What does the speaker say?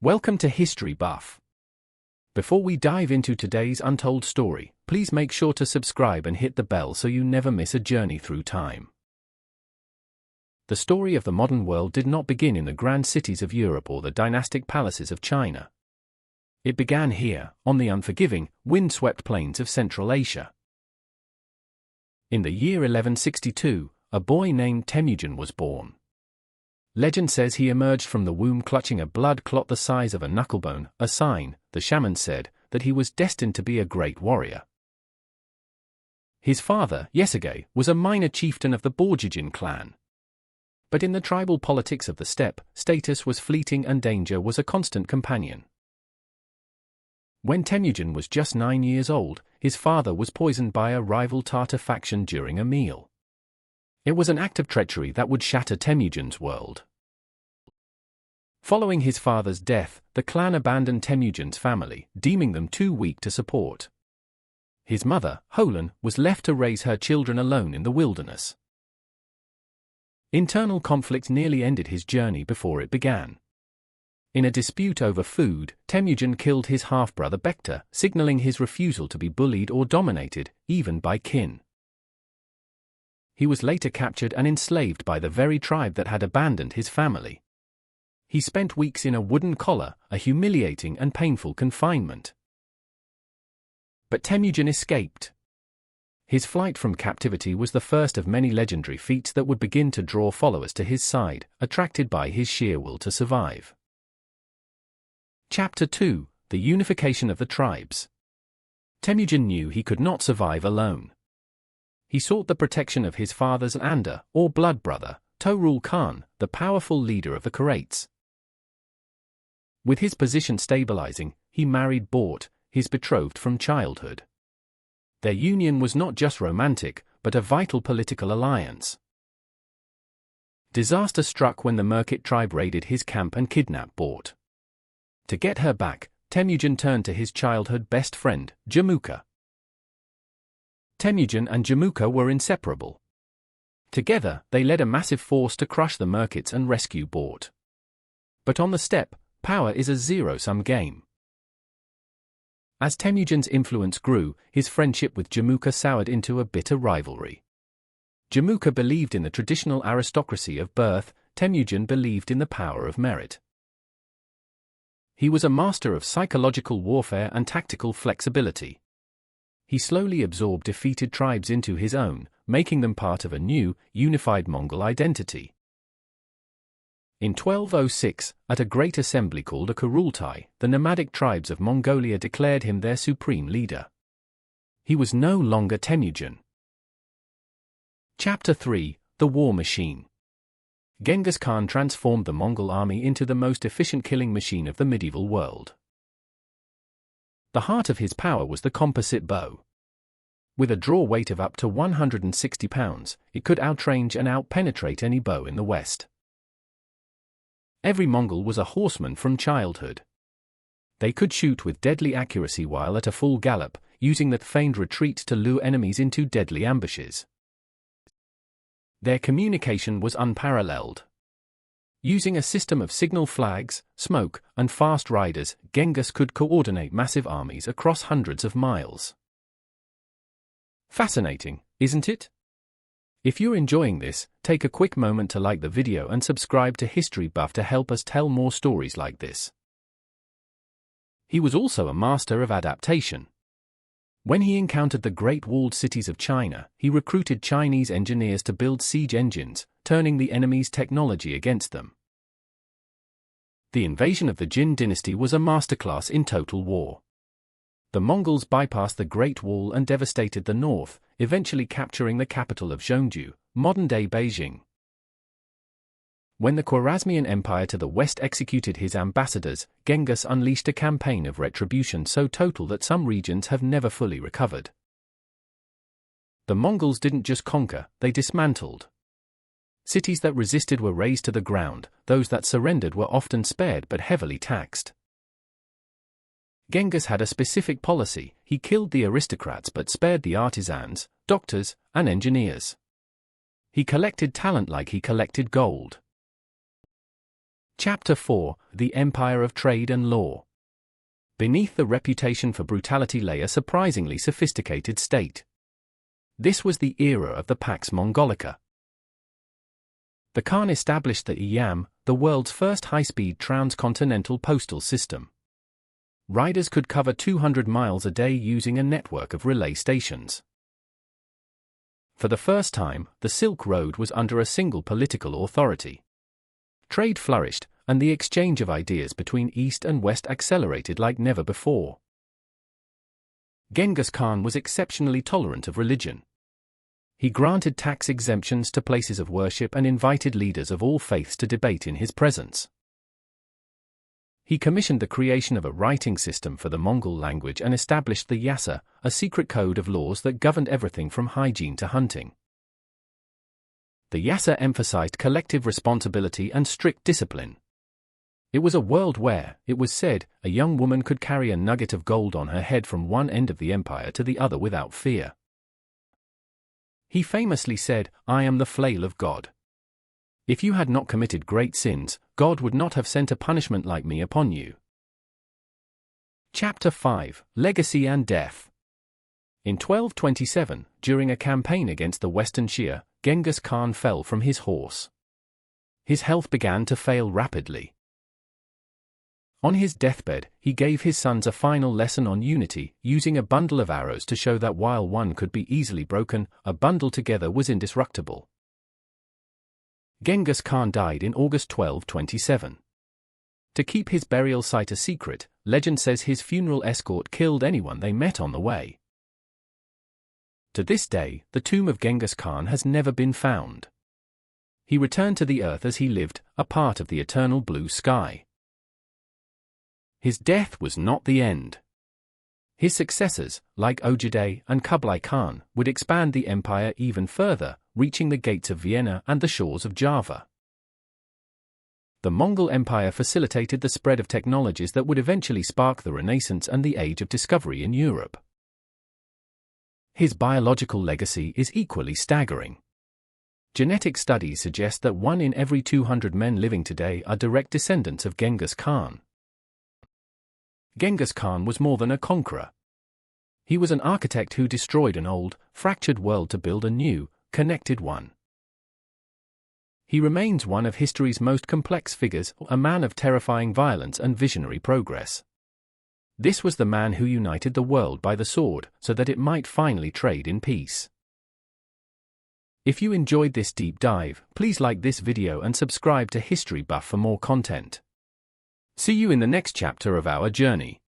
Welcome to History Buff. Before we dive into today's untold story, please make sure to subscribe and hit the bell so you never miss a journey through time. The story of the modern world did not begin in the grand cities of Europe or the dynastic palaces of China. It began here, on the unforgiving, wind-swept plains of Central Asia. In the year 1162, a boy named Temujin was born. Legend says he emerged from the womb clutching a blood clot the size of a knucklebone, a sign, the shaman said, that he was destined to be a great warrior. His father, Yesugei, was a minor chieftain of the Borjigin clan. But in the tribal politics of the steppe, status was fleeting and danger was a constant companion. When Temujin was just 9 years old, his father was poisoned by a rival Tatar faction during a meal. It was an act of treachery that would shatter Temujin's world. Following his father's death, the clan abandoned Temujin's family, deeming them too weak to support. His mother, Holan, was left to raise her children alone in the wilderness. Internal conflict nearly ended his journey before it began. In a dispute over food, Temujin killed his half-brother Bekta, signaling his refusal to be bullied or dominated, even by kin. He was later captured and enslaved by the very tribe that had abandoned his family. He spent weeks in a wooden collar, a humiliating and painful confinement. But Temujin escaped. His flight from captivity was the first of many legendary feats that would begin to draw followers to his side, attracted by his sheer will to survive. Chapter 2: The Unification of the Tribes. Temujin knew he could not survive alone. He sought the protection of his father's Anda, or blood brother, Toghul Khan, the powerful leader of the Karaits. With his position stabilizing, he married Bort, his betrothed from childhood. Their union was not just romantic, but a vital political alliance. Disaster struck when the Merkit tribe raided his camp and kidnapped Bort. To get her back, Temujin turned to his childhood best friend, Jamuka. Temujin and Jamuka were inseparable. Together, they led a massive force to crush the Merkits and rescue Bort. But on the steppe, power is a zero-sum game. As Temujin's influence grew, his friendship with Jamuka soured into a bitter rivalry. Jamuka believed in the traditional aristocracy of birth, Temujin believed in the power of merit. He was a master of psychological warfare and tactical flexibility. He slowly absorbed defeated tribes into his own, making them part of a new, unified Mongol identity. In 1206, at a great assembly called a Kurultai, the nomadic tribes of Mongolia declared him their supreme leader. He was no longer Temujin. Chapter 3: The War Machine. Genghis Khan transformed the Mongol army into the most efficient killing machine of the medieval world. The heart of his power was the composite bow. With a draw weight of up to 160 pounds, it could outrange and outpenetrate any bow in the West. Every Mongol was a horseman from childhood. They could shoot with deadly accuracy while at a full gallop, using that feigned retreat to lure enemies into deadly ambushes. Their communication was unparalleled. Using a system of signal flags, smoke, and fast riders, Genghis could coordinate massive armies across hundreds of miles. Fascinating, isn't it? If you're enjoying this, take a quick moment to like the video and subscribe to History Buff to help us tell more stories like this. He was also a master of adaptation. When he encountered the great walled cities of China, he recruited Chinese engineers to build siege engines, turning the enemy's technology against them. The invasion of the Jin dynasty was a masterclass in total war. The Mongols bypassed the Great Wall and devastated the north, eventually capturing the capital of Zhongju, modern-day Beijing. When the Khwarezmian Empire to the west executed his ambassadors, Genghis unleashed a campaign of retribution so total that some regions have never fully recovered. The Mongols didn't just conquer, they dismantled. Cities that resisted were razed to the ground, those that surrendered were often spared but heavily taxed. Genghis had a specific policy: he killed the aristocrats but spared the artisans, doctors, and engineers. He collected talent like he collected gold. Chapter 4: the empire of trade and law. Beneath the reputation for brutality lay a surprisingly sophisticated state. This was the era of the Pax Mongolica. The Khan established the IAM, the world's first high-speed transcontinental postal system. Riders could cover 200 miles a day using a network of relay stations. For the first time, the Silk Road was under a single political authority. Trade flourished, and the exchange of ideas between East and West accelerated like never before. Genghis Khan was exceptionally tolerant of religion. He granted tax exemptions to places of worship and invited leaders of all faiths to debate in his presence. He commissioned the creation of a writing system for the Mongol language and established the Yasa, a secret code of laws that governed everything from hygiene to hunting. The Yasa emphasized collective responsibility and strict discipline. It was a world where, it was said, a young woman could carry a nugget of gold on her head from one end of the empire to the other without fear. He famously said, "I am the flail of God. If you had not committed great sins, God would not have sent a punishment like me upon you." Chapter 5: Legacy and Death. In 1227, during a campaign against the Western Shia, Genghis Khan fell from his horse. His health began to fail rapidly. On his deathbed, he gave his sons a final lesson on unity, using a bundle of arrows to show that while one could be easily broken, a bundle together was indestructible. Genghis Khan died in August 1227. To keep his burial site a secret, legend says his funeral escort killed anyone they met on the way. To this day, the tomb of Genghis Khan has never been found. He returned to the earth as he lived, a part of the eternal blue sky. His death was not the end. His successors, like Ojide and Kublai Khan, would expand the empire even further, reaching the gates of Vienna and the shores of Java. The Mongol Empire facilitated the spread of technologies that would eventually spark the Renaissance and the Age of Discovery in Europe. His biological legacy is equally staggering. Genetic studies suggest that 1 in every 200 men living today are direct descendants of Genghis Khan. Genghis Khan was more than a conqueror. He was an architect who destroyed an old, fractured world to build a new, connected one. He remains one of history's most complex figures, a man of terrifying violence and visionary progress. This was the man who united the world by the sword, so that it might finally trade in peace. If you enjoyed this deep dive, please like this video and subscribe to History Buff for more content. See you in the next chapter of our journey.